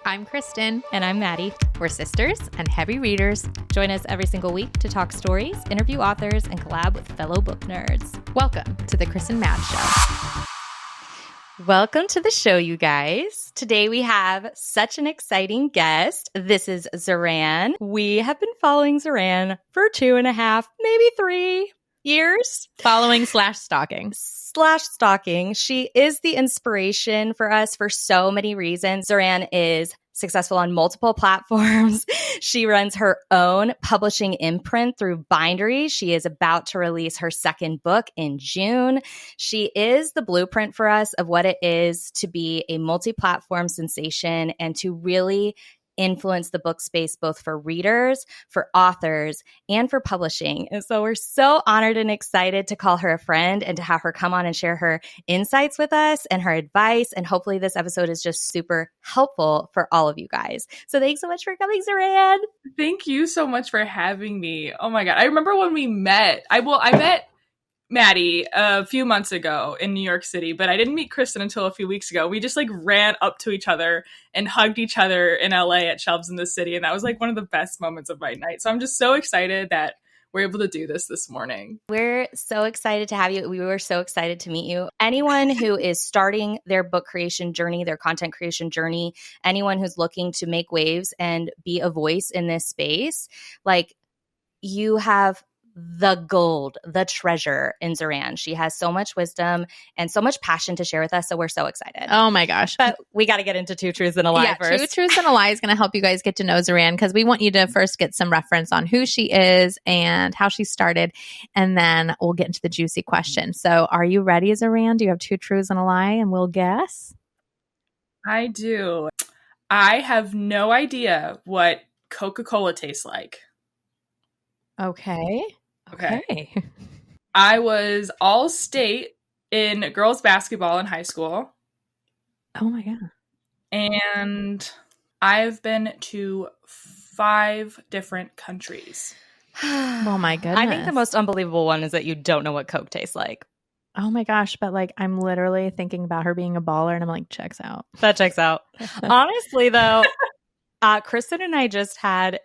I'm Kristen. And I'm Maddie. We're sisters and heavy readers. Join us every single week to talk stories, interview authors, and collab with fellow book nerds. Welcome to the Chris and Matt Show. Welcome to the show, you guys. Today we have such an exciting guest. This is Zoranne. We have been following Zoranne for 2.5, maybe 3 years. Following / stalking. /stalking. She is the inspiration for us for so many reasons. Zoranne is successful on multiple platforms. She runs her own publishing imprint through Bindery. She is about to release her second book in June. She is the blueprint for us of what it is to be a multi-platform sensation and to really influence the book space both for readers, for authors, and for publishing. And so we're so honored and excited to call her a friend and to have her come on and share her insights with us and her advice. And hopefully this episode is just super helpful for all of you guys. So thanks so much for coming, Zoranne. Thank you so much for having me. Oh my God. I remember when we met. I met Maddie a few months ago in New York City, but I didn't meet Kristen until a few weeks ago. We just ran up to each other and hugged each other in LA at Shelves in the City. And that was one of the best moments of my night. So I'm just so excited that we're able to do this morning. We're so excited to have you. We were so excited to meet you. Anyone who is starting their book creation journey, their content creation journey, anyone who's looking to make waves and be a voice in this space, you have the gold, the treasure in Zoranne. She has so much wisdom and so much passion to share with us. So we're so excited. Oh my gosh. But we got to get into Two Truths and a Lie first. Two Truths and a Lie is going to help you guys get to know Zoranne because we want you to first get some reference on who she is and how she started. And then we'll get into the juicy question. So are you ready, Zoranne? Do you have 2 truths and a lie? And we'll guess. I do. I have no idea what Coca-Cola tastes like. Okay. I was all state in girls basketball in high school. Oh my God. And I've been to 5 different countries. Oh my goodness. I think the most unbelievable one is that you don't know what Coke tastes like. Oh my gosh. But I'm literally thinking about her being a baller and I'm like, checks out. That checks out. Honestly, though, Kristen and I just had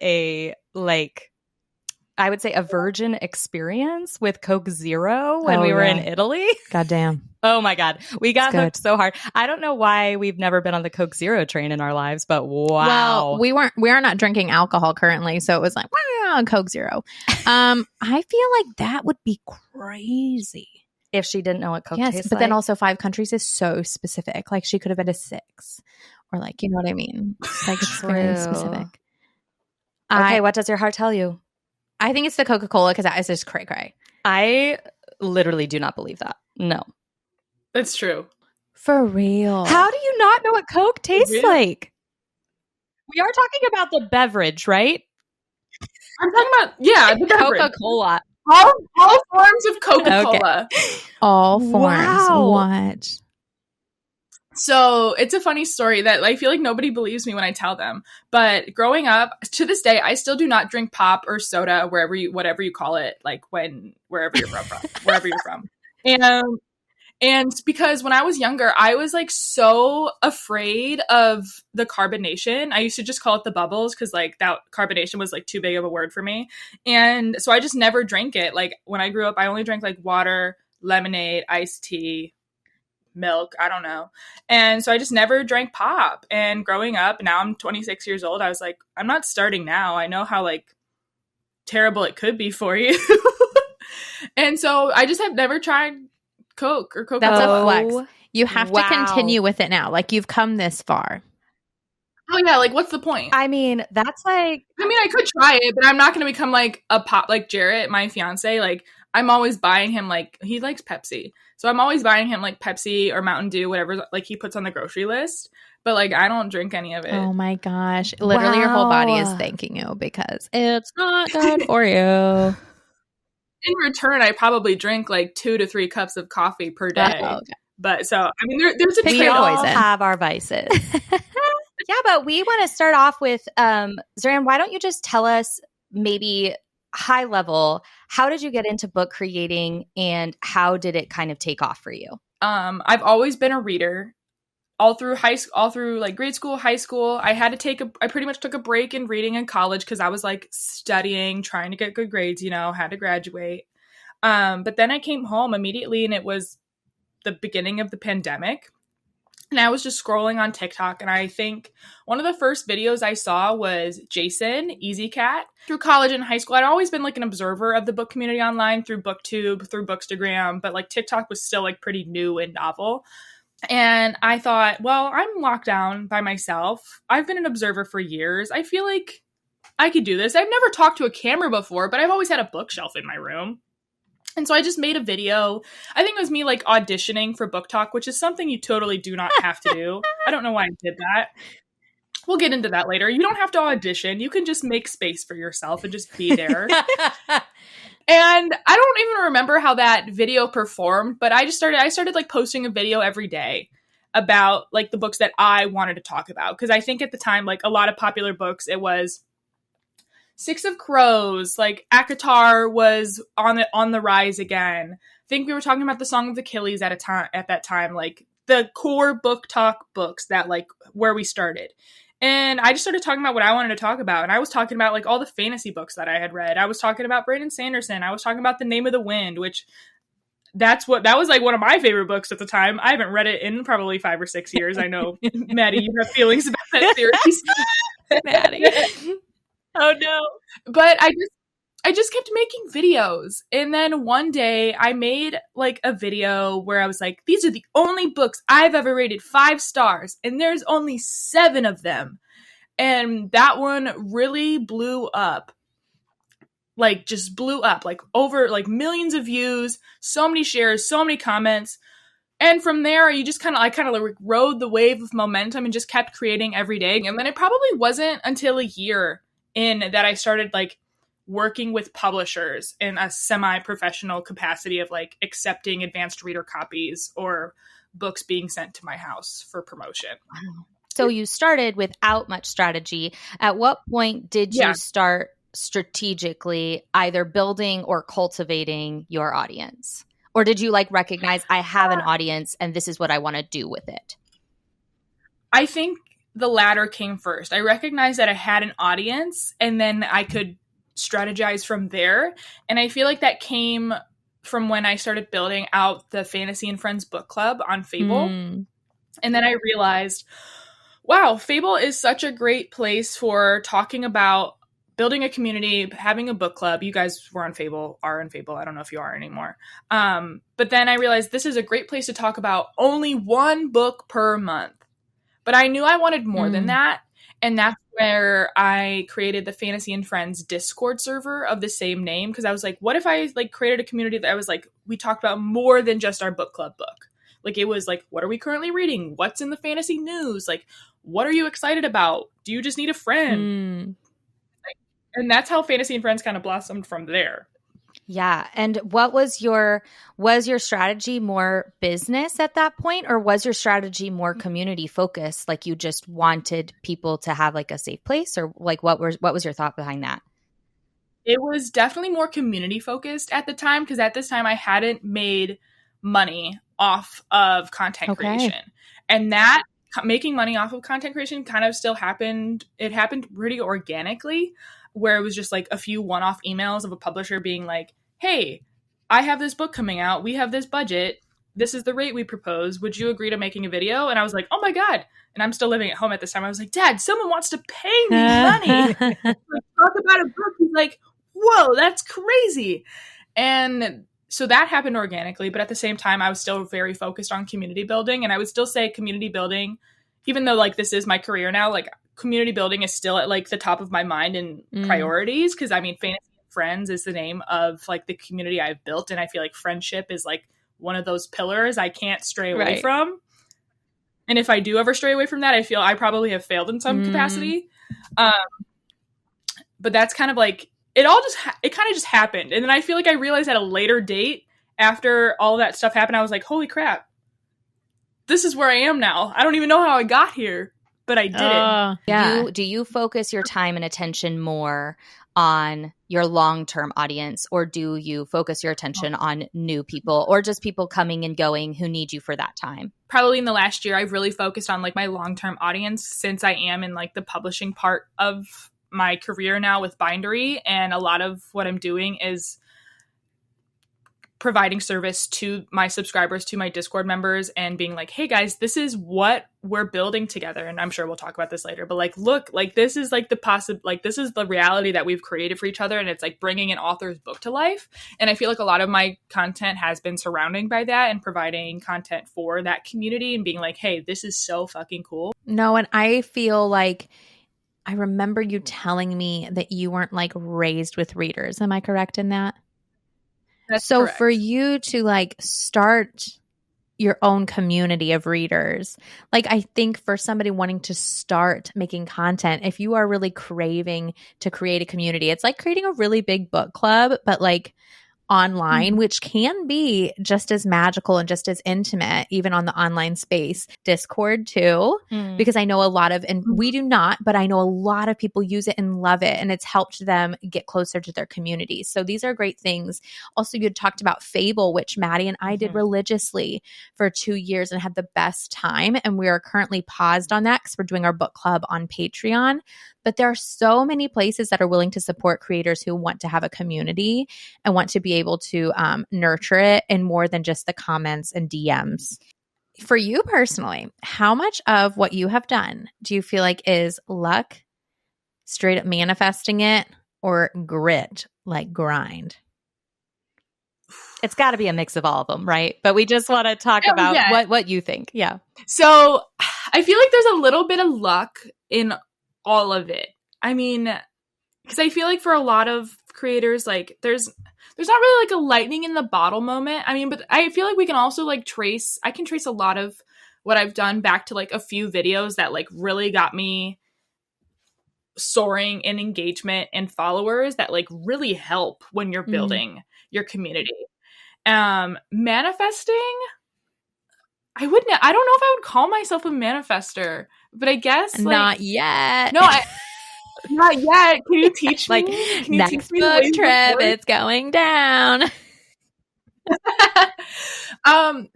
I would say a virgin experience with Coke Zero when we were in Italy. Goddamn. Oh my God. We got hooked so hard. I don't know why we've never been on the Coke Zero train in our lives, but wow. Well, we are not drinking alcohol currently. So it was wow, Coke Zero. I feel like that would be crazy. If she didn't know what Coke tastes like. Yes, but then also 5 countries is so specific. She could have been to 6 or you know what I mean? It's very specific. Okay, what does your heart tell you? I think it's the Coca-Cola because that is just cray-cray. I literally do not believe that. No. That's true. For real. How do you not know what Coke tastes like? We are talking about the beverage, right? I'm talking about, the beverage. Coca-Cola. All forms of Coca-Cola. Okay. All forms. Wow. What? So it's a funny story that I feel like nobody believes me when I tell them. But growing up, to this day, I still do not drink pop or soda, whatever you call it, wherever you're from. And because when I was younger, I was so afraid of the carbonation. I used to just call it the bubbles because that carbonation was too big of a word for me. And so I just never drank it. When I grew up, I only drank water, lemonade, iced tea, milk, I don't know. And so I just never drank pop. And growing up, now I'm 26 years old, I was I'm not starting now. I know how terrible it could be for you. And so I just have never tried Coke or Coca-Cola. That's a flex. You have to continue with it now. You've come this far. Oh yeah, what's the point? I mean, that's I could try it, but I'm not going to become a pop Jarrett, my fiance. I'm always buying him he likes Pepsi. So I'm always buying him Pepsi or Mountain Dew, whatever he puts on the grocery list. But I don't drink any of it. Oh my gosh. Literally your whole body is thanking you because it's not good for you. In return, I probably drink 2 to 3 cups of coffee per day. Oh, okay. But so, there's a we all have our vices. Yeah, but we want to start off with, Zoranne, why don't you just tell us maybe high level, how did you get into book creating and how did it kind of take off for you? I've always been a reader. all through like grade school, high school, I pretty much took a break in reading in college because I was like studying, trying to get good grades, had to graduate. But then I came home immediately and it was the beginning of the pandemic. And I was just scrolling on TikTok, and I think one of the first videos I saw was Jason, Easy Cat. Through college and high school, I'd always been like an observer of the book community online through BookTube, through Bookstagram, but like TikTok was still like pretty new and novel. And I thought, well, I'm locked down by myself. I've been an observer for years. I feel like I could do this. I've never talked to a camera before, but I've always had a bookshelf in my room. And so I just made a video. I think it was me like auditioning for BookTok, which is something you totally do not have to do. I don't know why I did that. We'll get into that later. You don't have to audition. You can just make space for yourself and just be there. And I don't even remember how that video performed, but I started like posting a video every day about like the books that I wanted to talk about. Because I think at the time, like a lot of popular books, it was Six of Crows, like ACOTAR was on the rise again. I think we were talking about the Song of Achilles at that time, like the core BookTok books that like where we started. And I just started talking about what I wanted to talk about. And I was talking about like all the fantasy books that I had read. I was talking about Brandon Sanderson. I was talking about The Name of the Wind, which that was like one of my favorite books at the time. I haven't read it in probably 5 or 6 years. I know, Maddie, you have feelings about that series. Maddie. Oh no. But I just kept making videos. And then one day I made like a video where I was like, these are the only books I've ever rated 5 stars. And there's only 7 of them. And that one really blew up. Like just blew up, like over like millions of views, so many shares, so many comments. And from there, I kind of like rode the wave of momentum and just kept creating every day. And then it probably wasn't until a year in that I started like working with publishers in a semi-professional capacity of like accepting advanced reader copies or books being sent to my house for promotion. So you started without much strategy. At what point did you start strategically either building or cultivating your audience? Or did you like recognize I have an audience and this is what I want to do with it? I think the latter came first. I recognized that I had an audience and then I could strategize from there. And I feel like that came from when I started building out the Fantasy and Friends book club on Fable. And then I realized, wow, Fable is such a great place for talking about building a community, having a book club. You guys are on Fable. I don't know if you are anymore. But then I realized this is a great place to talk about only one book per month. But I knew I wanted more than that. And that's where I created the Fantasy and Friends Discord server of the same name. Because I was like, what if I like created a community that I was like, we talked about more than just our book club book. Like it was like, what are we currently reading? What's in the fantasy news? Like, what are you excited about? Do you just need a friend? And that's how Fantasy and Friends kind of blossomed from there. Yeah. And what was your strategy more business at that point, or was your strategy more community focused? Like you just wanted people to have like a safe place, or like what was your thought behind that? It was definitely more community focused at the time, because at this time I hadn't made money off of content creation. And that making money off of content creation kind of still happened. It happened pretty organically, where it was just like a few one-off emails of a publisher being like, hey, I have this book coming out. We have this budget. This is the rate we propose. Would you agree to making a video? And I was like, oh my God. And I'm still living at home at this time. I was like, Dad, someone wants to pay me money. Like, talk about a book. He's like, whoa, that's crazy. And so that happened organically. But at the same time, I was still very focused on community building. And I would still say community building, even though like this is my career now, like community building is still at like the top of my mind and priorities. Cause I mean, Fantasy and Friends is the name of like the community I've built. And I feel like friendship is like one of those pillars I can't stray away from. And if I do ever stray away from that, I feel I probably have failed in some capacity. But that's kind of like, it kind of just happened. And then I feel like I realized at a later date after all that stuff happened, I was like, holy crap, this is where I am now. I don't even know how I got here, but I did it. Do you focus your time and attention more on your long-term audience, or do you focus your attention on new people or just people coming and going who need you for that time? Probably in the last year, I've really focused on like my long-term audience, since I am in like the publishing part of my career now with Bindery. And a lot of what I'm doing is providing service to my subscribers, to my Discord members, and being like, hey guys, this is what we're building together. And I'm sure we'll talk about this later, but like, look, like this is like this is the reality that we've created for each other. And it's like bringing an author's book to life. And I feel like a lot of my content has been surrounding by that and providing content for that community and being like, hey, this is so fucking cool. No, and I feel like I remember you telling me that you weren't like raised with readers. Am I correct in that? That's so correct. For you to like start your own community of readers, like I think for somebody wanting to start making content, if you are really craving to create a community, it's like creating a really big book club, but like online, which can be just as magical and just as intimate, even on the online space. Discord too, because I know a lot of, and we do not, but I know a lot of people use it and love it, and it's helped them get closer to their community. So these are great things. Also, you had talked about Fable, which Maddie and I did religiously for 2 years and had the best time. And we are currently paused on that because we're doing our book club on Patreon. But there are so many places that are willing to support creators who want to have a community and want to be able to nurture it in more than just the comments and DMs. For you personally, how much of what you have done do you feel like is luck, straight up manifesting it, or grit, like grind? It's got to be a mix of all of them, right? But we just want to talk about what you think. Yeah. So I feel like there's a little bit of luck in all of it. I mean, because I feel like for a lot of creators, like there's not really like a lightning in the bottle moment. I mean, but I feel like we can also like I can trace a lot of what I've done back to like a few videos that like really got me soaring in engagement and followers that like really help when you're building your community. Manifesting, I don't know if I would call myself a manifester, but I guess like, not yet. No, not yet. Can you teach me? Like, Can you next teach me book trip, it's going down.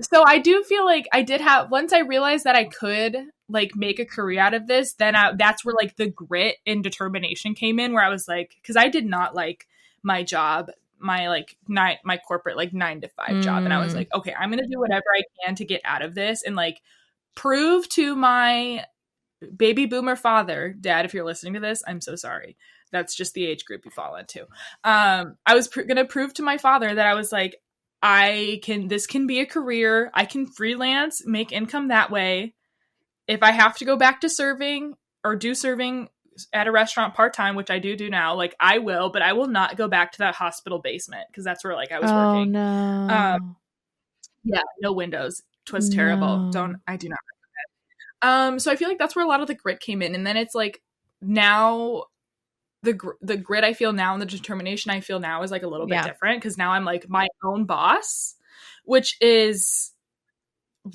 So I do feel like I did have, once I realized that I could like make a career out of this, then that's where like the grit and determination came in, where I was like, because I did not like my job, my corporate like 9-to-5 job, and I was like, okay, I'm gonna do whatever I can to get out of this and like prove to my baby boomer father, Dad, if you're listening to this, I'm so sorry. That's just the age group you fall into. I was gonna prove to my father that I was like, this can be a career. I can freelance, make income that way. If I have to go back to serving or do serving at a restaurant part-time, which I do now, like I will, but I will not go back to that hospital basement because that's where like I was working. No. Yeah, no windows. It was terrible. I do not recommend. So I feel like that's where a lot of the grit came in. And then it's like now the grit I feel now and the determination I feel now is like a little bit different, because now I'm like my own boss, which is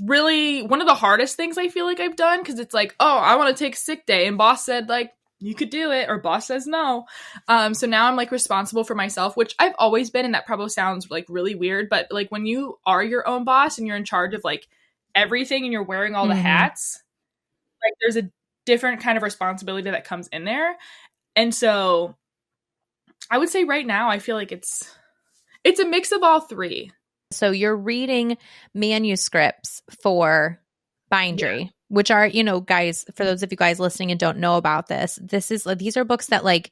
really one of the hardest things I feel like I've done, because it's like, oh, I want to take a sick day, and boss said like you could do it, or boss says no. So now I'm like responsible for myself, which I've always been, and that probably sounds like really weird, but like when you are your own boss and you're in charge of like everything and you're wearing all the hats, like there's a different kind of responsibility that comes in there. And so I would say right now I feel like it's a mix of all three. So you're reading manuscripts for Bindery, which are, guys, for those of you guys listening and don't know about this, these are books that like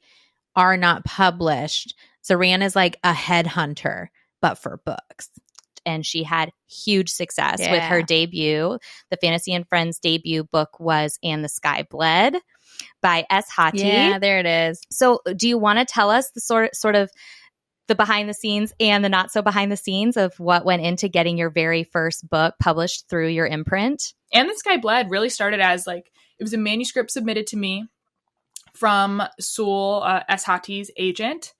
are not published. Zoranne is like a headhunter, but for books. And she had huge success with her debut. The Fantasy and Friends debut book was And the Sky Bled by S. Hati. Yeah, there it is. So do you want to tell us the sort of the behind the scenes and the not so behind the scenes of what went into getting your very first book published through your imprint? And the Sky Bled really started as like, it was a manuscript submitted to me from Sewell, S. Hati's agent.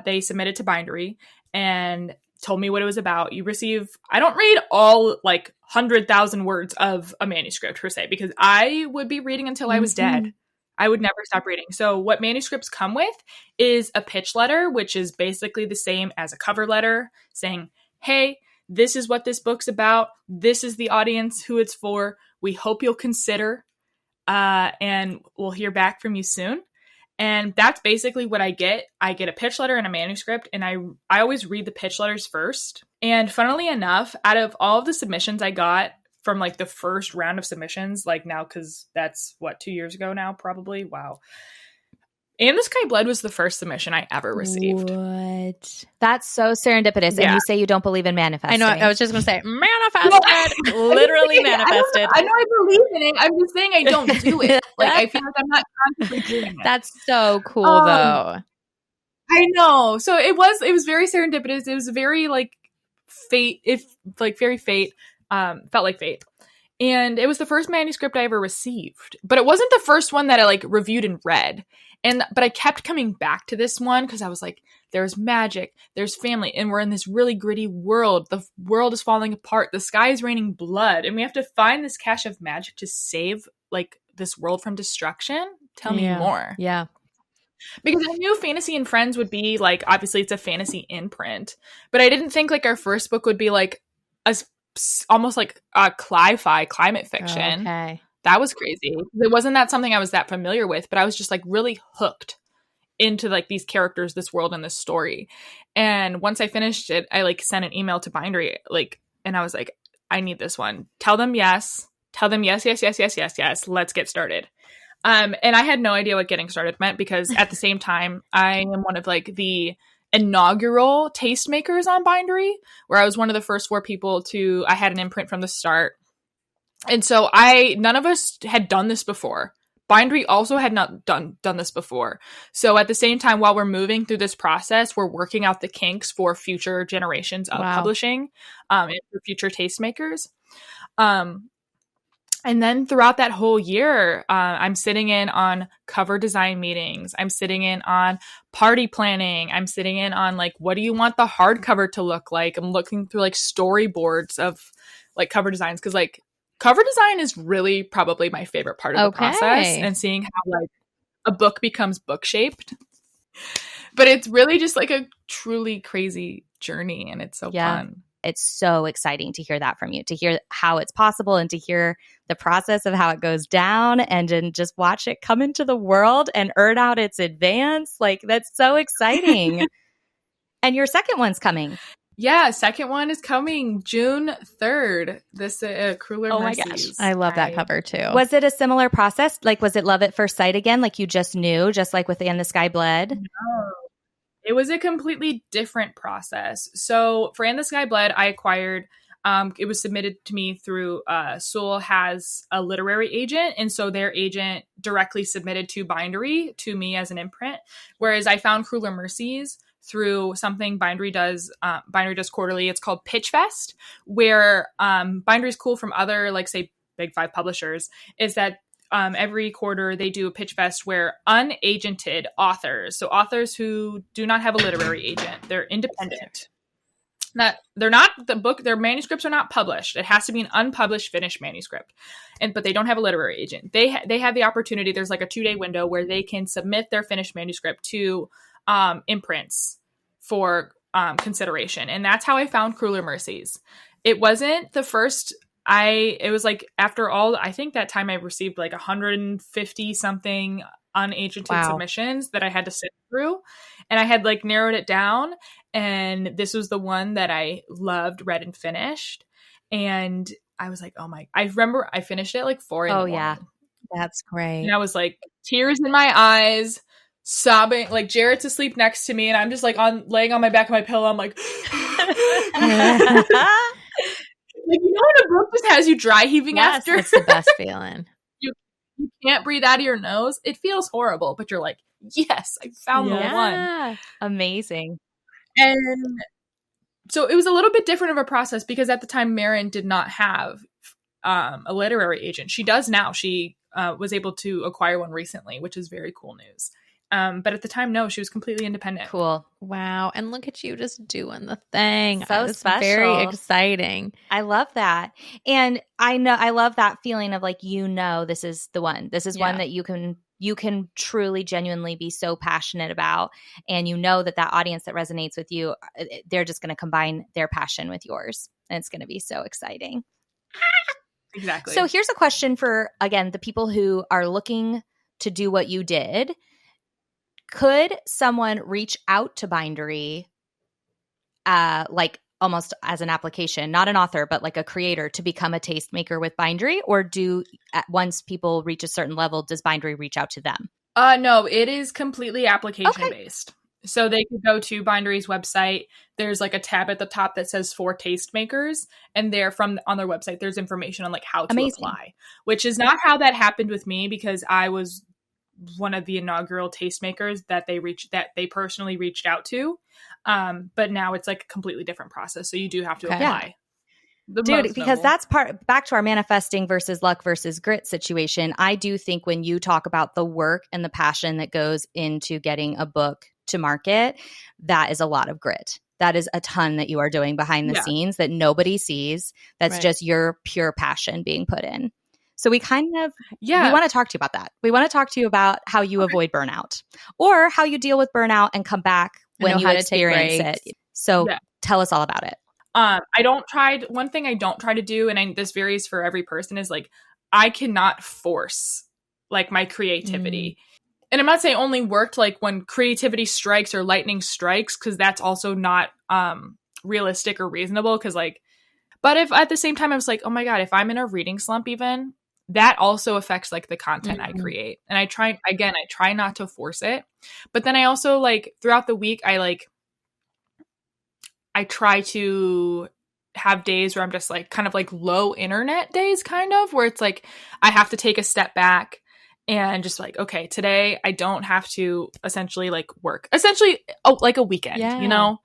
They submitted to Bindery and told me what it was about. I don't read all like 100,000 words of a manuscript per se, because I would be reading until I was dead. I would never stop reading. So what manuscripts come with is a pitch letter, which is basically the same as a cover letter saying, hey, this is what this book's about. This is the audience who it's for. We hope you'll consider, and we'll hear back from you soon. And that's basically what I get. I get a pitch letter and a manuscript, and I always read the pitch letters first. And funnily enough, out of all of the submissions I got from like the first round of submissions, like now, because that's 2 years ago now, probably. Wow. And the Sky Blood was the first submission I ever received. What? That's so serendipitous. Yeah. And you say you don't believe in manifesting. I know. I was just going to say manifested. Literally manifested. I know I believe in it. I'm just saying I don't do it. Like, I feel like I'm not consciously doing it. That's so cool, though. I know. So it was very serendipitous. It was very like fate. Very fate. Felt like fate. And it was the first manuscript I ever received, but it wasn't the first one that I like reviewed and read. But I kept coming back to this one because I was like, there's magic, there's family, and we're in this really gritty world. The world is falling apart. The sky is raining blood, and we have to find this cache of magic to save like this world from destruction. Tell me more. Yeah. Because I knew Fantasy and Friends would be like, obviously it's a fantasy imprint, but I didn't think like our first book would be like almost like a sci-fi climate fiction. Okay. That was crazy. It wasn't that something I was that familiar with, but I was just like really hooked into like these characters, this world, and this story. And once I finished it, I like sent an email to Bindery, like, and I was like, I need this one. Tell them yes. Yes. Let's get started. And I had no idea what getting started meant because at the same time, I am one of like the inaugural tastemakers on Bindery, where I was one of the first 4 people I had an imprint from the start. And so none of us had done this before. Bindery also had not done this before. So at the same time, while we're moving through this process, we're working out the kinks for future generations of publishing, and for future tastemakers. And then throughout that whole year, I'm sitting in on cover design meetings. I'm sitting in on party planning. I'm sitting in on like, what do you want the hardcover to look like? I'm looking through like storyboards of like cover designs. Cause like cover design is really probably my favorite part of the process, and seeing how like a book becomes book shaped. But it's really just like a truly crazy journey, and it's so fun. It's so exciting to hear that from you, to hear how it's possible and to hear the process of how it goes down and then just watch it come into the world and earn out its advance. Like, that's so exciting. And your second one's coming. Yeah, second one is coming June 3rd. This Crueler Mercies. My gosh. I love that cover too. Was it a similar process? Like, was it love at first sight again? Like you just knew, just like with And the Sky Bled? No. It was a completely different process. So for And the Sky Bled, I acquired, it was submitted to me through, Sewell has a literary agent. And so their agent directly submitted to Bindery to me as an imprint. Whereas I found Crueler Mercies through something Bindery does quarterly. It's called Pitch Fest, where Bindery is cool from other, like, say, Big 5 publishers, is that every quarter they do a pitch fest where unagented authors, so authors who do not have a literary agent, they're independent. They're not the book, their manuscripts are not published. It has to be an unpublished finished manuscript. But they don't have a literary agent. They have the opportunity, there's like a 2-day window where they can submit their finished manuscript to imprints for consideration. And that's how I found Crueler Mercies. It wasn't the first. It was like after all, I think that time I received like 150 something unagented submissions that I had to sit through, and I had like narrowed it down, and this was the one that I loved, read, and finished. And I was like, I remember I finished it like 4 a.m. Oh yeah, that's great. And I was like, tears in my eyes, sobbing. Like Jarrett's asleep next to me, and I'm just like laying on my back of my pillow. I'm like, like, you know when a book just has you dry heaving after? It's the best feeling. You can't breathe out of your nose. It feels horrible, but you're like, yes, I found the one. Amazing. And so it was a little bit different of a process because at the time Marin did not have a literary agent. She does now. She was able to acquire one recently, which is very cool news. But at the time, no, she was completely independent. Cool. Wow. And look at you just doing the thing. So it's special. Very exciting. I love that. And I love that feeling of like, this is the one. This is one that you can you can truly, genuinely be so passionate about, and you know that audience that resonates with you, they're just going to combine their passion with yours. And it's going to be so exciting. Exactly. So here's a question for, again, the people who are looking to do what you did. Could someone reach out to Bindery, like almost as an application, not an author, but like a creator, to become a tastemaker with Bindery? Or once people reach a certain level, does Bindery reach out to them? No, it is completely application based. So they could go to Bindery's website. There's like a tab at the top that says for tastemakers, and on their website, there's information on like how to apply, which is not how that happened with me, because I was one of the inaugural tastemakers that they personally reached out to. But now it's like a completely different process. So you do have to apply. Dude, because that's back to our manifesting versus luck versus grit situation. I do think when you talk about the work and the passion that goes into getting a book to market, that is a lot of grit. That is a ton that you are doing behind the scenes that nobody sees. That's just your pure passion being put in. So we kind of, we want to talk to you about that. We want to talk to you about how you avoid burnout, or how you deal with burnout and come back when you experience it. So tell us all about it. One thing I don't try to do, and this varies for every person, is like, I cannot force like my creativity. And I'm not saying only worked like when creativity strikes or lightning strikes, because that's also not realistic or reasonable. Because like, but if at the same time I was like, oh my God, if I'm in a reading slump, even that also affects like the content I create. And I try not to force it. But then I also like throughout the week, I try to have days where I'm just like kind of like low internet days, kind of where it's like I have to take a step back and just like, okay, today I don't have to essentially like work, like a weekend, you know?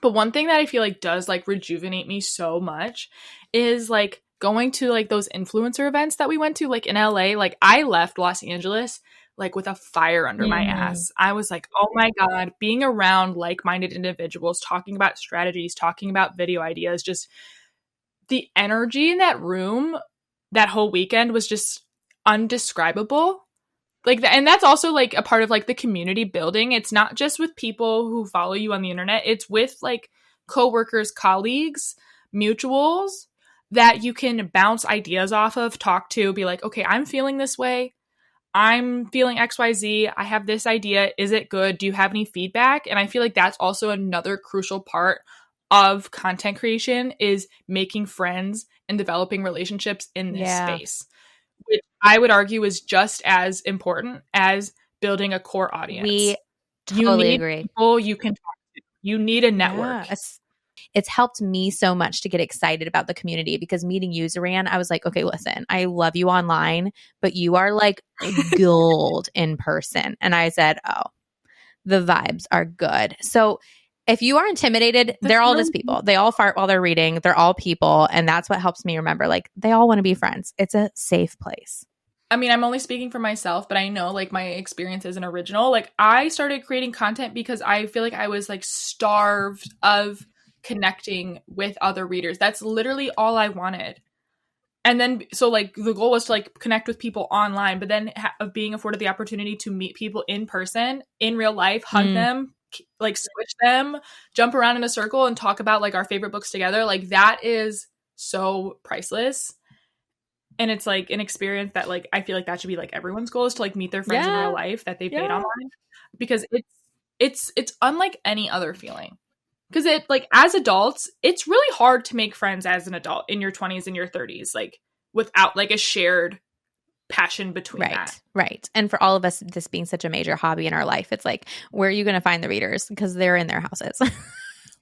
But one thing that I feel like does like rejuvenate me so much is like going to like those influencer events that we went to, like in LA. Like I left Los Angeles like with a fire under my ass. I was like, oh my God, being around like-minded individuals, talking about strategies, talking about video ideas, just the energy in that room that whole weekend was just undescribable. Like and that's also like a part of like the community building. It's not just with people who follow you on the internet. It's with like coworkers, colleagues, mutuals that you can bounce ideas off of, talk to, be like, okay, I'm feeling this way. I'm feeling XYZ. I have this idea. Is it good? Do you have any feedback? And I feel like that's also another crucial part of content creation, is making friends and developing relationships in this space, which I would argue is just as important as building a core audience. We totally agree. People you can talk to. You need a network. It's helped me so much to get excited about the community, because meeting you, Zoranne, I was like, okay, listen, I love you online, but you are like gold in person. And I said, oh, the vibes are good. So if you are intimidated, they're all just people. They all fart while they're reading. They're all people. And that's what helps me remember, like, they all want to be friends. It's a safe place. I mean, I'm only speaking for myself, but I know like my experience isn't original. Like I started creating content because I feel like I was like starved of connecting with other readers. That's literally all I wanted. And then so like the goal was to like connect with people online, but then of being afforded the opportunity to meet people in person, in real life, hug them, like squish them, jump around in a circle and talk about like our favorite books together. Like that is so priceless. And it's like an experience that like I feel like that should be like everyone's goal, is to like meet their friends in real life that they've made online, because it's unlike any other feeling. Because it like as adults, it's really hard to make friends as an adult in your 20s and your 30s, like without like a shared passion between that. Right. And for all of us, this being such a major hobby in our life, it's like, where are you going to find the readers? Because they're in their houses.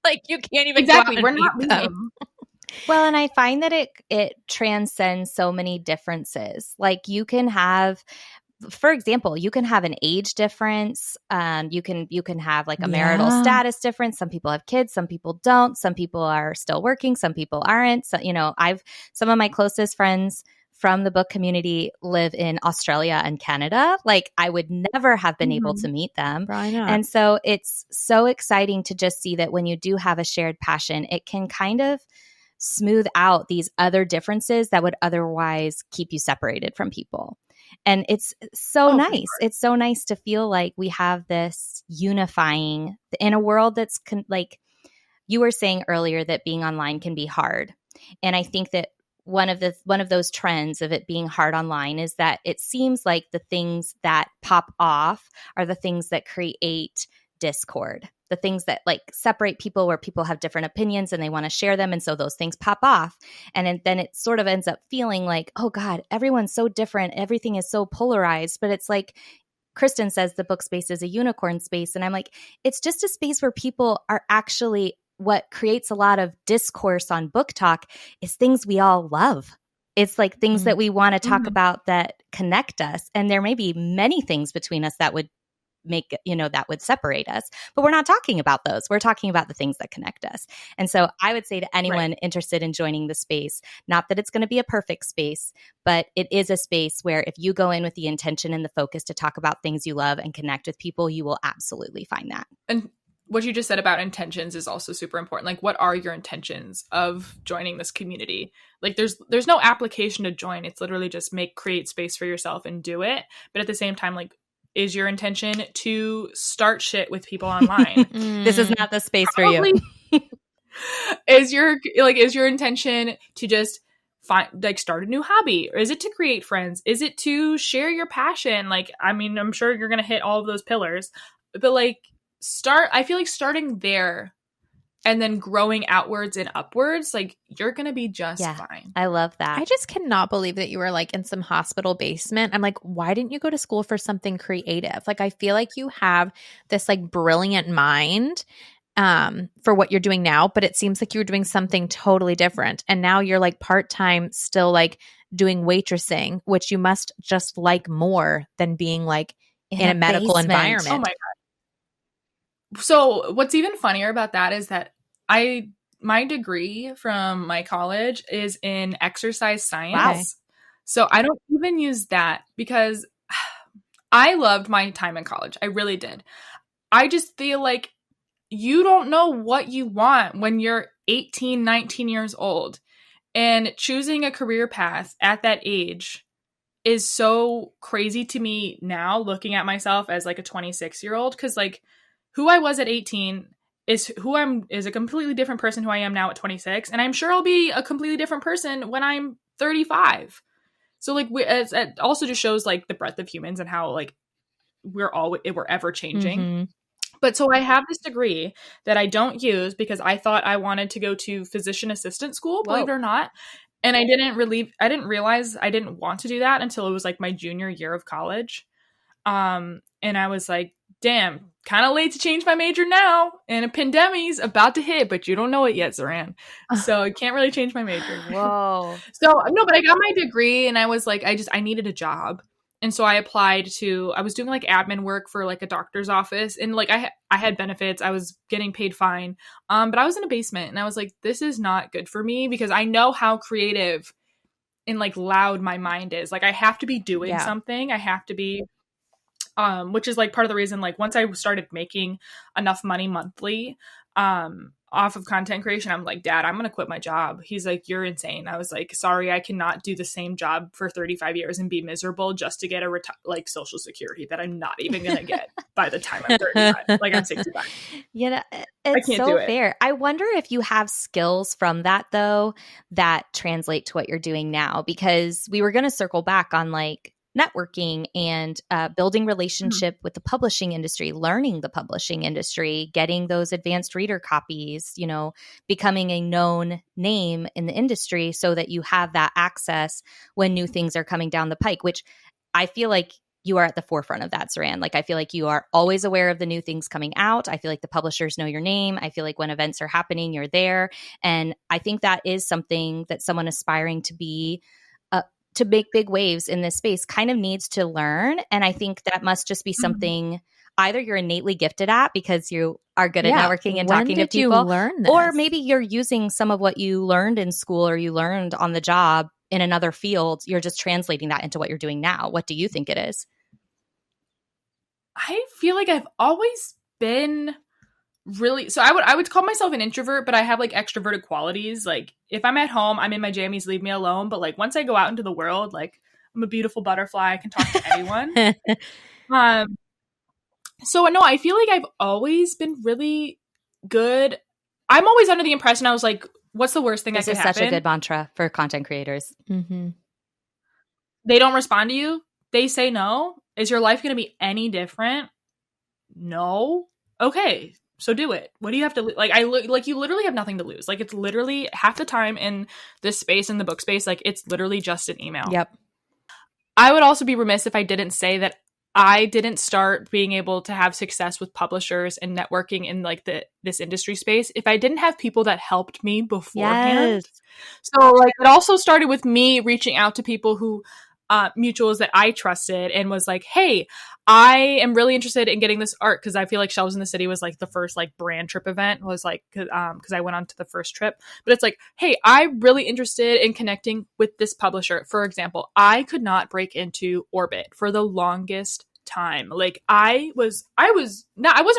Like you can't even We're not them. Well, and I find that it transcends so many differences. Like you can have, for example, you can have an age difference. You can have like a marital status difference. Some people have kids, some people don't. Some people are still working, some people aren't. So, you know, some of my closest friends from the book community live in Australia and Canada. Like I would never have been able to meet them. And so it's so exciting to just see that when you do have a shared passion, it can kind of smooth out these other differences that would otherwise keep you separated from people. And it's so nice. Sure. It's so nice to feel like we have this unifying in a world that's like you were saying earlier that being online can be hard. And I think that one of those trends of it being hard online is that it seems like the things that pop off are the things that create discord, the things that like separate people, where people have different opinions and they want to share them. And so those things pop off. And then it sort of ends up feeling like, oh God, everyone's so different. Everything is so polarized. But it's like Kristen says, the book space is a unicorn space. And I'm like, it's just a space where people are actually, what creates a lot of discourse on BookTok is things we all love. It's like things that we want to talk about that connect us. And there may be many things between us that would make, that would separate us, but we're not talking about those. We're talking about the things that connect us. And so I would say to anyone interested in joining the space, not that it's going to be a perfect space, but it is a space where if you go in with the intention and the focus to talk about things you love and connect with people, you will absolutely find that. And what you just said about intentions is also super important. Like, what are your intentions of joining this community? Like, there's no application to join. It's literally just create space for yourself and do it. But at the same time, like, is your intention to start shit with people online? This is not the space for you. Is your intention to just start a new hobby? Or is it to create friends? Is it to share your passion? Like, I mean, I'm sure you're going to hit all of those pillars, but like, I feel like starting there and then growing outwards and upwards, like, you're going to be just fine. I love that. I just cannot believe that you were like in some hospital basement. I'm like, why didn't you go to school for something creative? Like, I feel like you have this like brilliant mind for what you're doing now, but it seems like you were doing something totally different. And now you're like part-time still like doing waitressing, which you must just like more than being like in a medical environment. Oh my God. So what's even funnier about that is that my degree from my college is in exercise science. Wow. So I don't even use that because I loved my time in college. I really did. I just feel like you don't know what you want when you're 18, 19 years old. And choosing a career path at that age is so crazy to me now, looking at myself as like a 26-year-old, because like, who I was at 18 is a completely different person who I am now at 26. And I'm sure I'll be a completely different person when I'm 35. So like it also just shows like the breadth of humans and how like we're ever changing. Mm-hmm. But so I have this degree that I don't use because I thought I wanted to go to physician assistant school, believe it or not. And I didn't realize I didn't want to do that until it was like my junior year of college. And I was like, damn, kind of late to change my major now, and a pandemic's about to hit, but you don't know it yet, Zoranne. So I can't really change my major. Whoa. So no, but I got my degree, and I was like, I needed a job, and so I applied to. I was doing like admin work for like a doctor's office, and like I had benefits. I was getting paid fine, but I was in a basement, and I was like, this is not good for me because I know how creative and like loud my mind is. Like I have to be doing something. I have to be. Which is like part of the reason, like once I started making enough money monthly, off of content creation, I'm like, Dad, I'm going to quit my job. He's like, you're insane. I was like, sorry, I cannot do the same job for 35 years and be miserable just to get a like social security that I'm not even going to get by the time I'm 35. Like I'm 65. Yeah, it's so fair. I wonder if you have skills from that though, that translate to what you're doing now, because we were going to circle back on like, networking and building relationship with the publishing industry, learning the publishing industry, getting those advanced reader copies, becoming a known name in the industry so that you have that access when new things are coming down the pike, which I feel like you are at the forefront of that, Zoranne. Like, I feel like you are always aware of the new things coming out. I feel like the publishers know your name. I feel like when events are happening, you're there. And I think that is something that someone aspiring to be to make big waves in this space kind of needs to learn. And I think that must just be something either you're innately gifted at because you are good at networking and talking to people, learn this? Or maybe you're using some of what you learned in school or you learned on the job in another field. You're just translating that into what you're doing now. What do you think it is? I feel like I've always been really, so I would call myself an introvert, but I have like extroverted qualities. Like if I'm at home, I'm in my jammies, leave me alone. But like once I go out into the world, like I'm a beautiful butterfly. I can talk to anyone. So no, I feel like I've always been really good. I'm always under the impression I was like, what's the worst thing that could happen? This is such a good mantra for content creators. Mm-hmm. They don't respond to you. They say no. Is your life going to be any different? No. Okay. So do it. What do you have to like? You literally have nothing to lose. Like it's literally half the time in this space, in the book space, like it's literally just an email. Yep. I would also be remiss if I didn't say that I didn't start being able to have success with publishers and networking in like this industry space if I didn't have people that helped me beforehand. Yes. So like it also started with me reaching out to people who mutuals that I trusted and was like, hey, I am really interested in getting this art because I feel like Shelves in the City was like the first like brand trip event was like because I went on to the first trip. But it's like, hey, I'm really interested in connecting with this publisher. For example, I could not break into Orbit for the longest time. Like I wasn't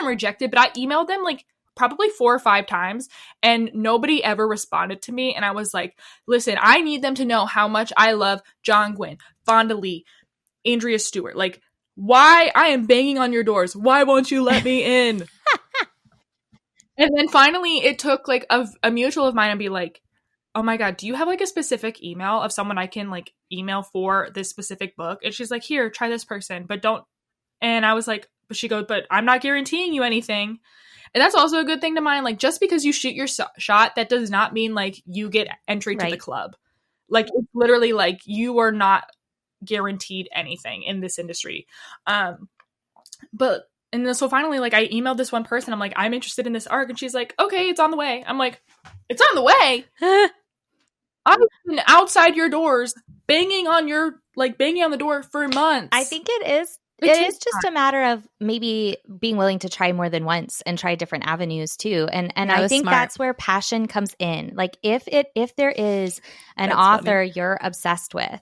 rejected, but I emailed them like probably 4 or 5 times and nobody ever responded to me. And I was like, listen, I need them to know how much I love John Gwynn, Fonda Lee, Andrea Stewart. Like, why I am banging on your doors. Why won't you let me in? And then finally it took like a mutual of mine and be like, oh my God, do you have like a specific email of someone I can like email for this specific book? And she's like, here, try this person, but don't. And I was like, but she goes, but I'm not guaranteeing you anything. And that's also a good thing to mind. Like, just because you shoot your shot, that does not mean, like, you get entry to the club. Like, it's literally, like, you are not guaranteed anything in this industry. And then so finally, like, I emailed this one person. I'm like, I'm interested in this arc. And she's like, okay, it's on the way. I'm like, it's on the way? I've been outside your doors, banging on the door for months. I think it is. It is just a matter of maybe being willing to try more than once and try different avenues too. And I think that's where passion comes in. Like if there is an author you're obsessed with,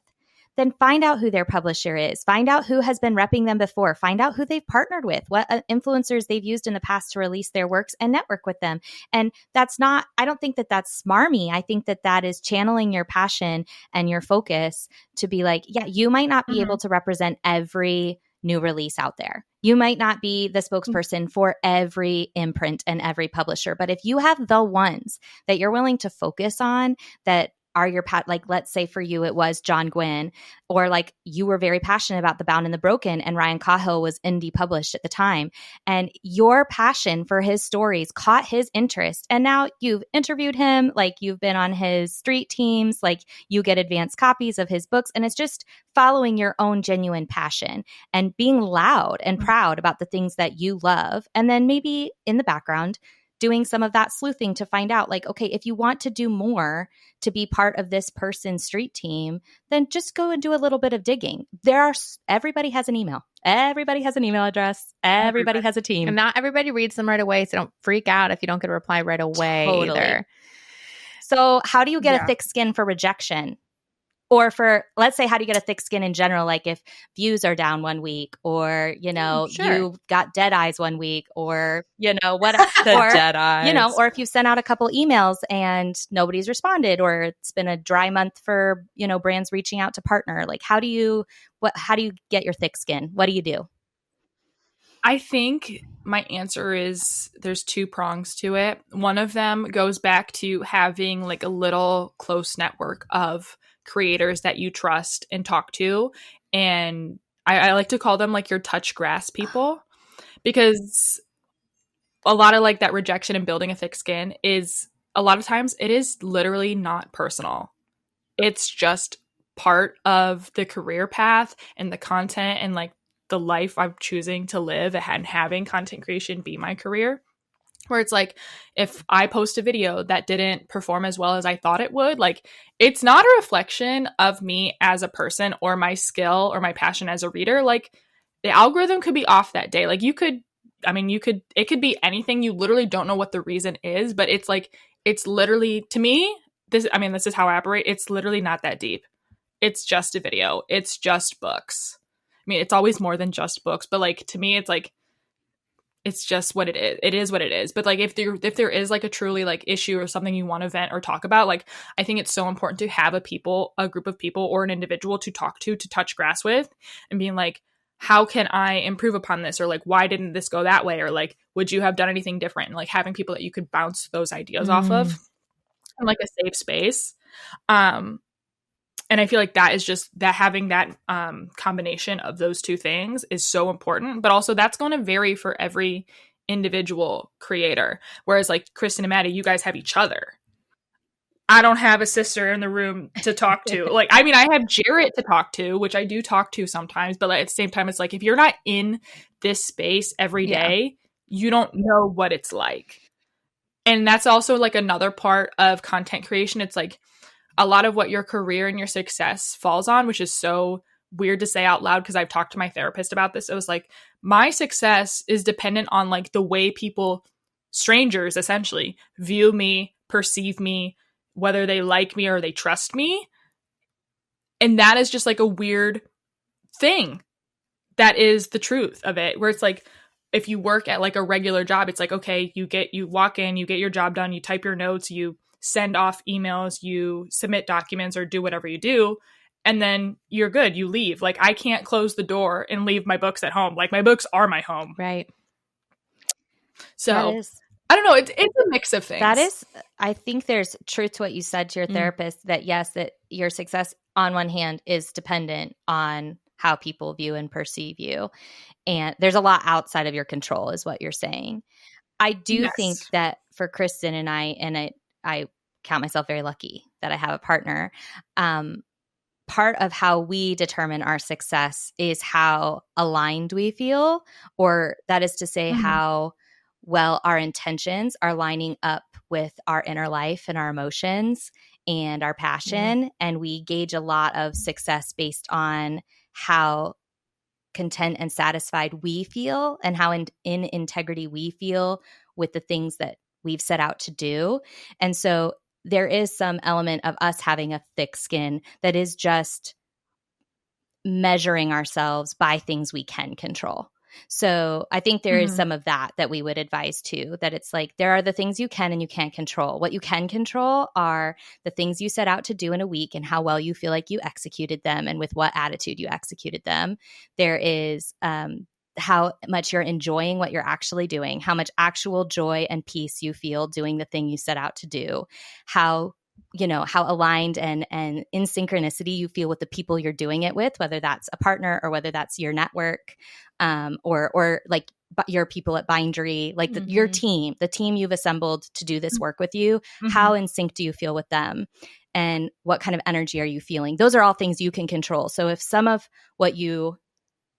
then find out who their publisher is. Find out who has been repping them before. Find out who they've partnered with, what influencers they've used in the past to release their works, and network with them. And I don't think that that's smarmy. I think that that is channeling your passion and your focus to be like, yeah, you might not be able to represent every new release out there. You might not be the spokesperson for every imprint and every publisher, but if you have the ones that you're willing to focus on that are your like, let's say for you, it was John Gwynn, or like you were very passionate about The Bound and the Broken and Ryan Cahill was indie published at the time. And your passion for his stories caught his interest. And now you've interviewed him, like you've been on his street teams, like you get advanced copies of his books. And it's just following your own genuine passion and being loud and proud about the things that you love. And then maybe in the background, doing some of that sleuthing to find out like, okay, if you want to do more to be part of this person's street team, then just go and do a little bit of digging. Everybody has an email. Everybody has an email address. Everybody has a team. And not everybody reads them right away. So don't freak out if you don't get a reply right away either. So how do you get a thick skin for rejection? Or for, let's say, how do you get a thick skin in general? Like if views are down one week or, you got dead eyes one week or, what, or, dead eyes. Or if you sent out a couple emails and nobody's responded or it's been a dry month for, brands reaching out to partner. Like how do you get your thick skin? What do you do? I think my answer is there's 2 prongs to it. One of them goes back to having like a little close network of creators that you trust and talk to. And I like to call them like your touch grass people, because a lot of like that rejection and building a thick skin is a lot of times it is literally not personal. It's just part of the career path and the content and like the life I'm choosing to live and having content creation be my career. Where it's like, if I post a video that didn't perform as well as I thought it would, like, it's not a reflection of me as a person or my skill or my passion as a reader. Like, the algorithm could be off that day. Like, it could be anything. You literally don't know what the reason is, but it's like, it's literally, to me, this is how I operate. It's literally not that deep. It's just a video. It's just books. I mean, it's always more than just books, but like, to me, it's like, it's just what it is. It is what it is. But like if there is like a truly like issue or something you want to vent or talk about, like I think it's so important to have a group of people or an individual to talk to touch grass with, and being like, how can I improve upon this? Or like, why didn't this go that way? Or like, would you have done anything different? And like having people that you could bounce those ideas off of in like a safe space. And I feel like that is just that having that combination of those two things is so important. But also that's going to vary for every individual creator. Whereas like Kristen and Maddie, you guys have each other. I don't have a sister in the room to talk to. Like, I mean, I have Jarrett to talk to, which I do talk to sometimes. But like, at the same time, it's like if you're not in this space every day, you don't know what it's like. And that's also like another part of content creation. It's like, a lot of what your career and your success falls on, which is so weird to say out loud because I've talked to my therapist about this. It was like, my success is dependent on like the way people, strangers essentially, view me, perceive me, whether they like me or they trust me. And that is just like a weird thing. That is the truth of it, where it's like, if you work at like a regular job, it's like, okay, you walk in, you get your job done, you type your notes, you send off emails, you submit documents or do whatever you do, and then you're good, you leave. Like I can't close the door and leave my books at home. Like my books are my home. Right. So I don't know, it's a mix of things. That is, I think there's truth to what you said to your therapist, that yes, that your success on one hand is dependent on how people view and perceive you. And there's a lot outside of your control is what you're saying. I do think that for Kristen and I count myself very lucky that I have a partner. Part of how we determine our success is how aligned we feel, or that is to say how well our intentions are lining up with our inner life and our emotions and our passion. And we gauge a lot of success based on how content and satisfied we feel and how in integrity we feel with the things that we've set out to do. And so there is some element of us having a thick skin that is just measuring ourselves by things we can control. So I think there is some of that we would advise too, that it's like there are the things you can and you can't control. What you can control are the things you set out to do in a week and how well you feel like you executed them and with what attitude you executed them. There is how much you're enjoying what you're actually doing, how much actual joy and peace you feel doing the thing you set out to do, how aligned and in synchronicity you feel with the people you're doing it with, whether that's a partner or whether that's your network, or like your people at Bindery, like your team, the team you've assembled to do this work with you. How in sync do you feel with them? And what kind of energy are you feeling? Those are all things you can control. So if some of what you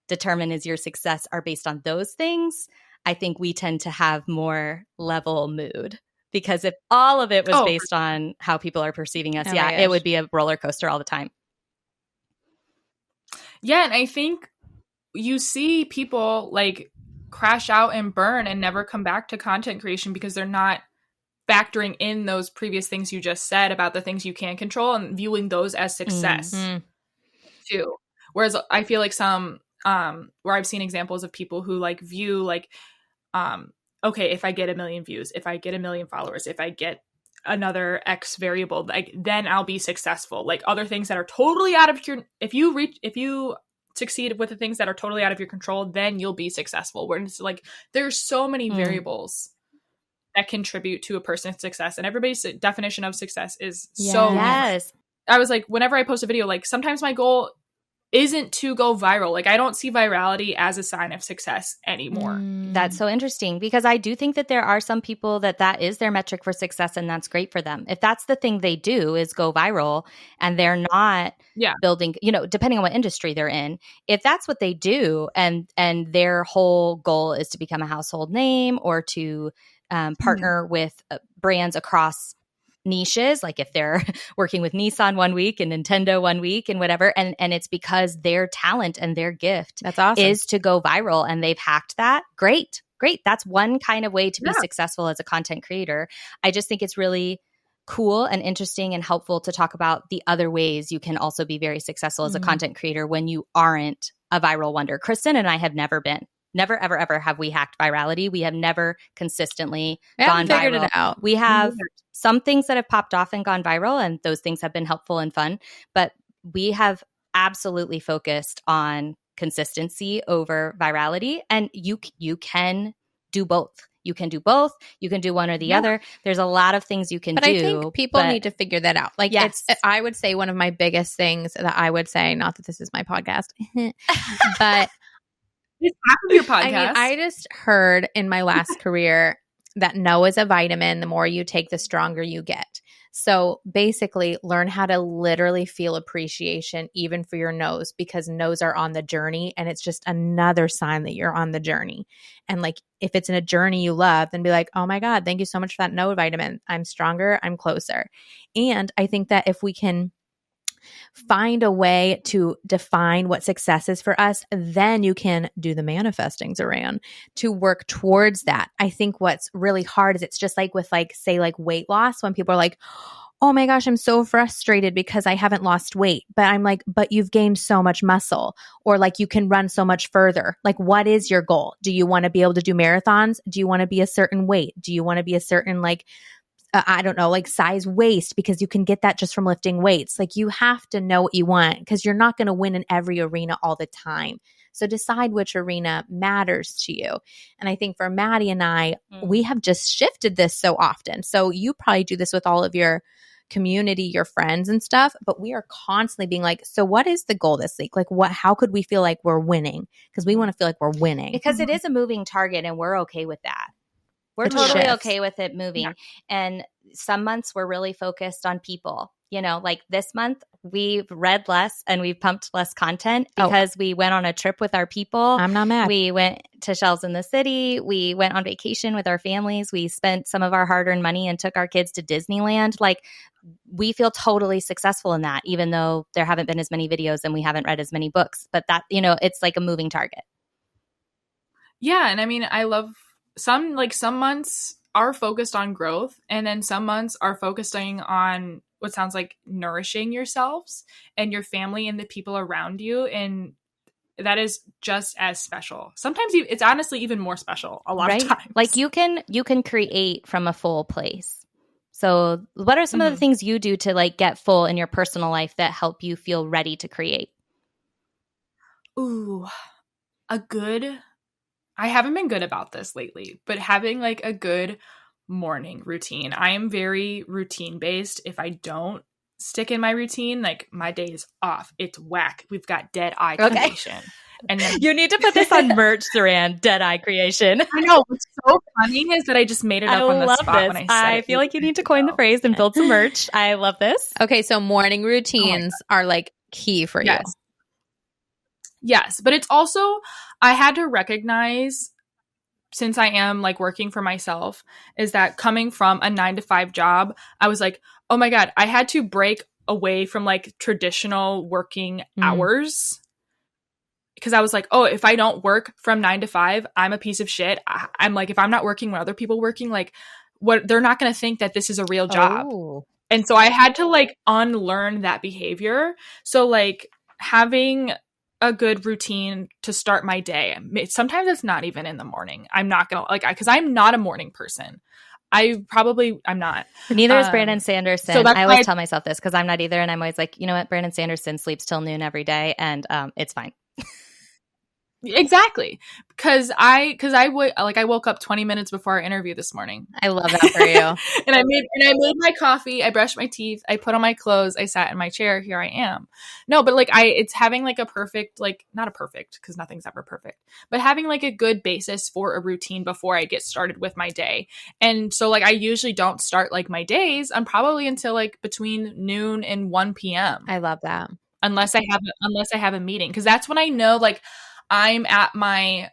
determine is your success are based on those things, I think we tend to have more level mood. Because if all of it was based on how people are perceiving us, it would be a roller coaster all the time. Yeah, and I think you see people like crash out and burn and never come back to content creation because they're not factoring in those previous things you just said about the things you can control and viewing those as success too. Whereas I feel like some where I've seen examples of people who like view like okay, if I get 1 million views, if I get 1 million followers, if I get another X variable, like then I'll be successful. Like other things that are totally out of your, if you succeed with the things that are totally out of your control, then you'll be successful. Where it's like, there's so many variables that contribute to a person's success, and everybody's definition of success is so different. I was like, whenever I post a video, like sometimes my goal isn't to go viral. Like I don't see virality as a sign of success anymore. That's so interesting, because I do think that there are some people that is their metric for success, and that's great for them. If that's the thing they do is go viral, and they're not building, depending on what industry they're in, if that's what they do and their whole goal is to become a household name or to partner with brands across niches, like if they're working with Nissan one week and Nintendo one week and whatever, and it's because their talent and their gift is to go viral and they've hacked that, great. That's one kind of way to be successful as a content creator. I just think it's really cool and interesting and helpful to talk about the other ways you can also be very successful as a content creator when you aren't a viral wonder. Kristen and I have never been. Never, ever, ever have we hacked virality. We have never consistently I gone haven't figured viral. it out. We have some things that have popped off and gone viral, and those things have been helpful and fun. But we have absolutely focused on consistency over virality. And you can do both. You can do both. You can do one or the other. There's a lot of things you can do. But I think people need to figure that out. Like, I would say one of my biggest things that I would say, not that this is my podcast, but it's half of your podcast. I mean, I just heard in my last career that no is a vitamin. The more you take, the stronger you get. So basically, learn how to literally feel appreciation even for your no's, because no's are on the journey, and it's just another sign that you're on the journey. And like, if it's in a journey you love, then be like, oh my God, thank you so much for that no vitamin. I'm stronger. I'm closer. And I think that if we can find a way to define what success is for us, then you can do the manifesting, Zoranne, to work towards that. I think what's really hard is it's just like with say weight loss, when people are like, oh my gosh, I'm so frustrated because I haven't lost weight. But I'm like, but you've gained so much muscle, or like you can run so much further. Like, what is your goal? Do you want to be able to do marathons? Do you want to be a certain weight? Do you want to be a certain I don't know, size waist, because you can get that just from lifting weights. Like, you have to know what you want, because you're not going to win in every arena all the time. So decide which arena matters to you. And I think for Maddie and I, we have just shifted this so often. So you probably do this with all of your community, your friends and stuff, but we are constantly being like, so what is the goal this week? Like, how could we feel like we're winning? Because we want to feel like we're winning. Because it is a moving target, and we're okay with that. We're totally okay with it moving. Yeah. And some months we're really focused on people. Like this month, we've read less and we've pumped less content because we went on a trip with our people. I'm not mad. We went to Shells in the City. We went on vacation with our families. We spent some of our hard-earned money and took our kids to Disneyland. Like, we feel totally successful in that, even though there haven't been as many videos and we haven't read as many books. But that, it's like a moving target. Yeah. And I mean, I love some months are focused on growth, and then some months are focusing on what sounds like nourishing yourselves and your family and the people around you. And that is just as special. Sometimes it's honestly even more special a lot of times. Like, you can create from a full place. So what are some of the things you do to get full in your personal life that help you feel ready to create? Ooh, I haven't been good about this lately, but having a good morning routine. I am very routine based. If I don't stick in my routine, my day is off. It's whack. We've got dead eye creation. And then you need to put this on merch, Zoranne. Dead eye creation. I know. What's so funny is that I just made it up on the spot when I said it. I feel like you need to coin the phrase and build some merch. I love this. Okay, so morning routines are key for you. Yes, but it's also, I had to recognize, since I am working for myself, is that coming from a 9-to-5 job, I was like, oh my God, I had to break away from traditional working hours, because I was like, oh, if I don't work from 9 to 5, I'm a piece of shit. I'm like, if I'm not working when other people working, they're not going to think that this is a real job. Oh. And so I had to unlearn that behavior. So having a good routine to start my day. Sometimes it's not even in the morning. I'm not going to because I'm not a morning person. I'm not. Neither is Brandon Sanderson. So I always tell myself this because I'm not either. And I'm always like, you know what? Brandon Sanderson sleeps till noon every day, and it's fine. Exactly. Because I woke up 20 minutes before our interview this morning. I love that for you. and I made my coffee, I brushed my teeth, I put on my clothes, I sat in my chair, here I am. No, but it's having a perfect, not a perfect, because nothing's ever perfect, but having a good basis for a routine before I get started with my day. And so I usually don't start my days, I'm probably until between noon and 1 p.m. I love that. Unless I have a meeting, because that's when I know I'm at my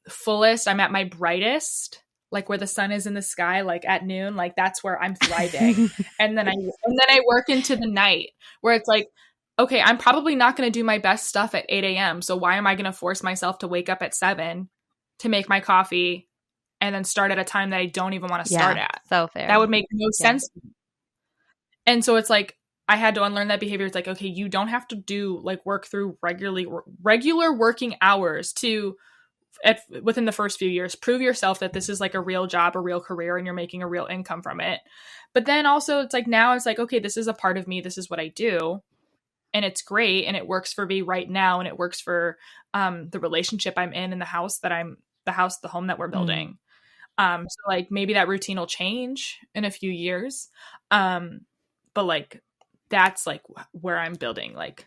fullest, I'm at my brightest, where the sun is in the sky, at noon, that's where I'm thriving. and then I work into the night, where it's okay, I'm probably not going to do my best stuff at 8 a.m. So why am I going to force myself to wake up at 7 to make my coffee and then start at a time that I don't even want to start at? So fair. That would make no sense. And so it's I had to unlearn that behavior. It's okay, you don't have to do work through regular working hours to within the first few years. Prove yourself that this is like a real job, a real career, and you're making a real income from it. But then also it's like, now it's like, okay, this is a part of me. This is what I do. And it's great. And it works for me right now. And it works for the relationship I'm in and the home that we're building. So like maybe that routine will change in a few years. But like, that's like where I'm building, like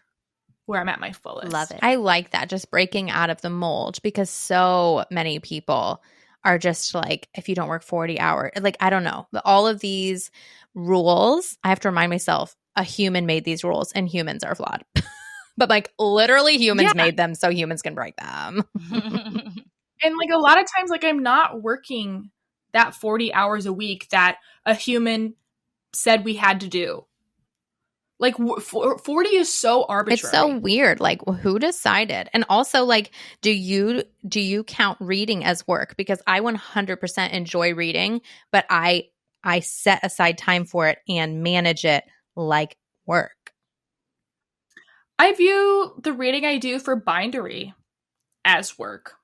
where I'm at my fullest. Love it. I like that, just breaking out of the mold, because so many people are just like, if you don't work 40 hours, like, I don't know, all of these rules, I have to remind myself, a human made these rules and humans are flawed. But like literally humans made them, so humans can break them. And like a lot of times, like I'm not working that 40 hours a week that a human said we had to do. Like 40 is so arbitrary. It's so weird. Like, who decided? And also, like, do you count reading as work? Because I 100% enjoy reading, but I set aside time for it and manage it like work. I view the reading I do for Bindery as work.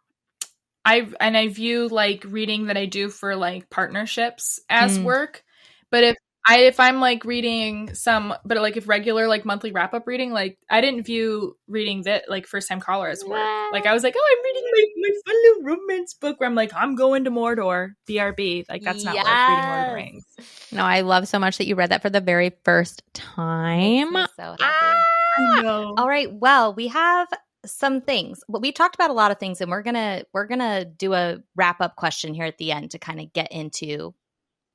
I view like reading that I do for like partnerships as work. But if I'm like reading if regular like monthly wrap up reading, like I didn't view reading that like First Time Caller as work. Like I was like, oh, I'm reading my fun little romance book where I'm like, I'm going to Mordor, BRB. Like that's not work, reading Lord of the Rings. No, I love so much that you read that for the very first time. Makes me so happy. I know. All right. Well, we have some things. Well, we talked about a lot of things, and we're gonna do a wrap up question here at the end to kind of get into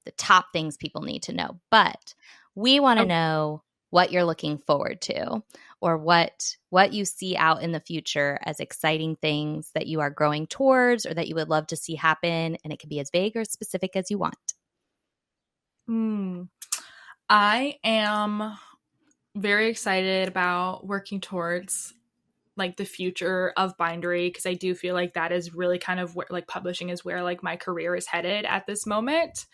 the top things people need to know. But we want to know what you're looking forward to, or what you see out in the future as exciting things that you are growing towards, or that you would love to see happen. And it can be as vague or specific as you want. I am very excited about working towards like the future of Bindery, because I do feel like that is really kind of where like publishing is where like my career is headed at this moment.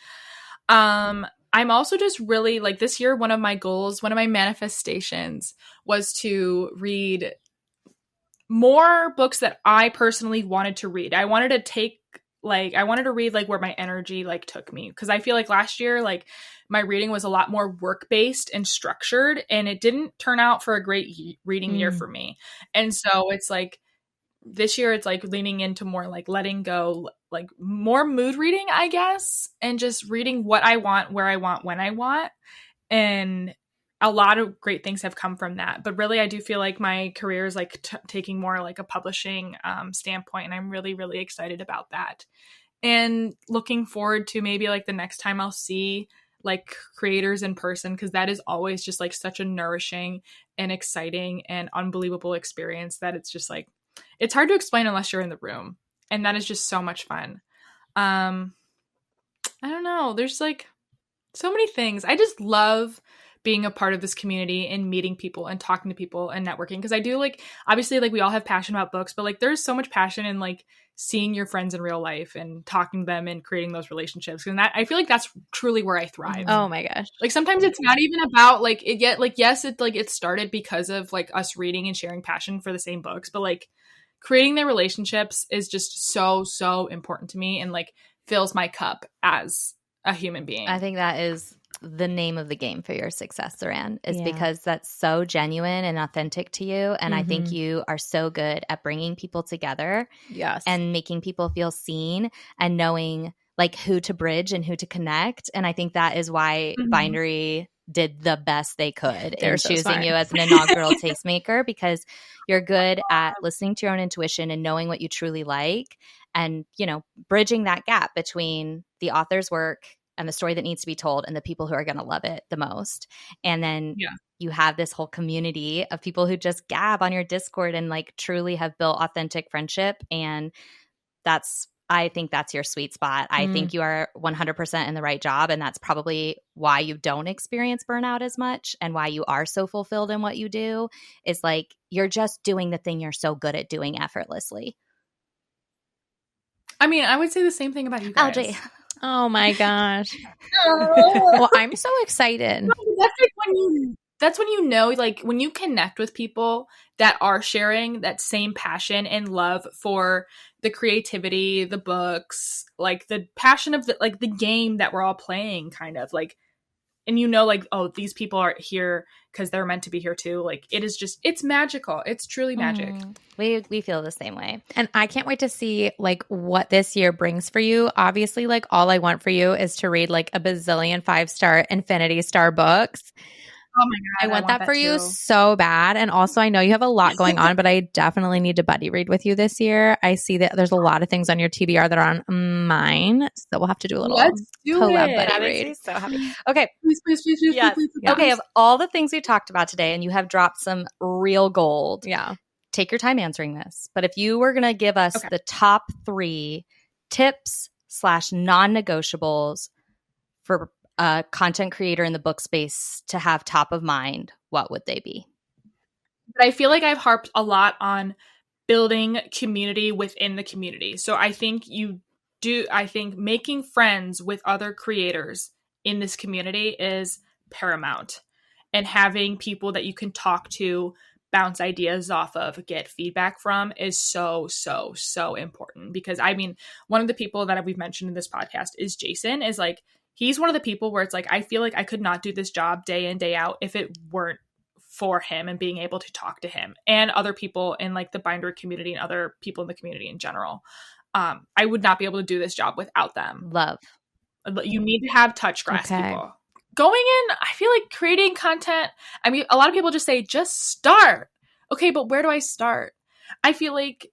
I'm also just really like this year, one of my goals, one of my manifestations was to read more books that I personally wanted to read. I wanted to read like where my energy like took me, because I feel like last year like my reading was a lot more work based and structured, and it didn't turn out for a great reading year for me. And so it's like this year it's like leaning into more like letting go, like more mood reading, I guess, and just reading what I want, where I want, when I want. And a lot of great things have come from that. But really, I do feel like my career is like taking more like a publishing standpoint. And I'm really, really excited about that. And looking forward to maybe like the next time I'll see like creators in person, because that is always just like such a nourishing and exciting and unbelievable experience that it's just like, it's hard to explain unless you're in the room. And that is just so much fun. I don't know. There's like so many things. I just love being a part of this community and meeting people and talking to people and networking. Because I do like, obviously like we all have passion about books, but like there's so much passion in like seeing your friends in real life and talking to them and creating those relationships. And that, I feel like that's truly where I thrive. Oh my gosh. Like sometimes it's not even about like it yet. Like, yes, it like it started because of like us reading and sharing passion for the same books, but like creating the relationships is just so, so important to me and like fills my cup as a human being. I think that is the name of the game for your success, Zoranne, is because that's so genuine and authentic to you. And I think you are so good at bringing people together. Yes. And making people feel seen and knowing like who to bridge and who to connect. And I think that is why Bindery did the best they could in so choosing smart. you as an inaugural tastemaker, because you're good at listening to your own intuition and knowing what you truly like, and, you know, bridging that gap between the author's work and the story that needs to be told and the people who are going to love it the most. And then you have this whole community of people who just gab on your Discord and like truly have built authentic friendship. And I think that's your sweet spot. I think you are 100% in the right job. And that's probably why you don't experience burnout as much, and why you are so fulfilled in what you do, is like you're just doing the thing you're so good at doing effortlessly. I mean, I would say the same thing about you guys. LJ. Oh my gosh. Well, I'm so excited. That's like that's when you know, like when you connect with people that are sharing that same passion and love for the creativity, the books, like the passion of the like the game that we're all playing, kind of like, and you know, like, oh, these people are here because they're meant to be here too. Like it is just, it's magical. It's truly magic. We feel the same way. And I can't wait to see like what this year brings for you. Obviously, like all I want for you is to read like a bazillion 5-star Infinity Star books. Oh my God. I want that for you so bad. And also, I know you have a lot going on, but I definitely need to buddy read with you this year. I see that there's a lot of things on your TBR that are on mine. So we'll have to do a little collab buddy read. So happy. Okay. Please. Yes. Please. Okay. Of all the things we talked about today, and you have dropped some real gold. Yeah. Take your time answering this. But if you were going to give us the top 3 tips / non-negotiables for a content creator in the book space to have top of mind, what would they be? But I feel like I've harped a lot on building community within the community. So I think making friends with other creators in this community is paramount. And having people that you can talk to, bounce ideas off of, get feedback from is so important. Because I mean, one of the people that we've mentioned in this podcast is Jason, is like, he's one of the people where it's like, I feel like I could not do this job day in, day out if it weren't for him and being able to talk to him and other people in like the Bindery community and other people in the community in general. I would not be able to do this job without them. Love. You need to have touch grass people. Going in, I feel like creating content, I mean, a lot of people just say, just start. Okay, but where do I start? I feel like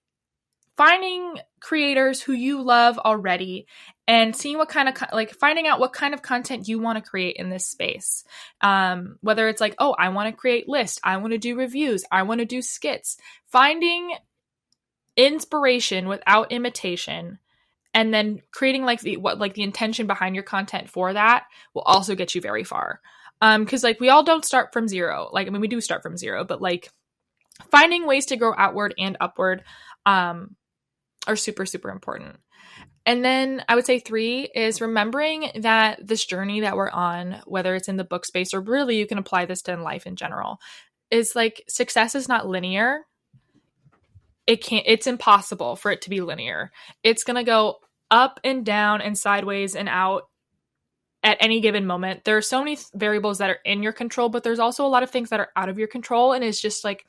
finding creators who you love already and seeing what kind of finding out what kind of content you want to create in this space. Whether it's like, oh, I want to create lists, I want to do reviews, I want to do skits. Finding inspiration without imitation, and then creating like the intention behind your content for that will also get you very far. Because like we all don't start from zero. Like, I mean, we do start from zero, but like finding ways to grow outward and upward are super important. And then I would say 3 is remembering that this journey that we're on, whether it's in the book space or really you can apply this to life in general, is like success is not linear. It's impossible for it to be linear. It's going to go up and down and sideways and out at any given moment. There are so many variables that are in your control, but there's also a lot of things that are out of your control. And it's just like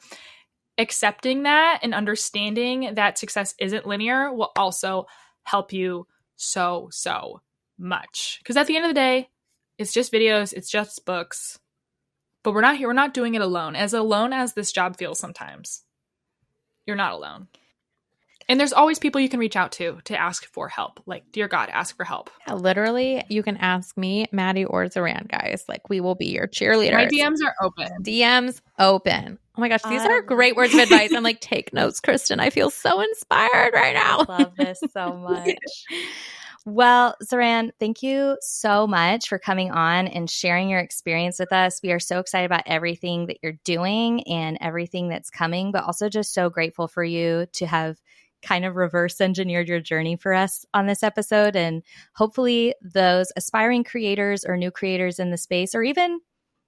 accepting that and understanding that success isn't linear will also help you so much. Because at the end of the day, it's just videos, it's just books. But we're not doing it alone as this job feels sometimes. You're not alone. And there's always people you can reach out to ask for help. Like, dear God, ask for help. Yeah, literally, you can ask me, Maddie, or Zoranne, guys. Like, we will be your cheerleaders. My DMs are open. DMs open. Oh my gosh, these are great words of advice. I'm like, take notes, Kristen. I feel so inspired right now. I love this so much. Well, Zoranne, thank you so much for coming on and sharing your experience with us. We are so excited about everything that you're doing and everything that's coming, but also just so grateful for you to have kind of reverse engineered your journey for us on this episode. And hopefully those aspiring creators or new creators in the space, or even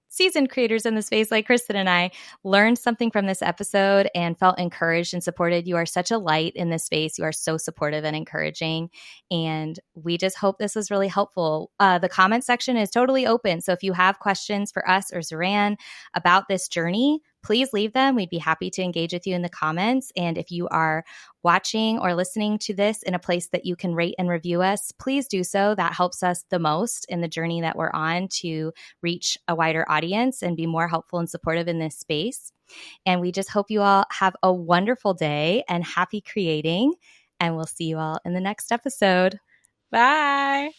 seasoned creators in the space like Kristen and I, learned something from this episode and felt encouraged and supported. You are such a light in this space. You are so supportive and encouraging. And we just hope this was really helpful. The comment section is totally open. So if you have questions for us or Zoranne about this journey, please leave them. We'd be happy to engage with you in the comments. And if you are watching or listening to this in a place that you can rate and review us, please do so. That helps us the most in the journey that we're on to reach a wider audience and be more helpful and supportive in this space. And we just hope you all have a wonderful day and happy creating. And we'll see you all in the next episode. Bye.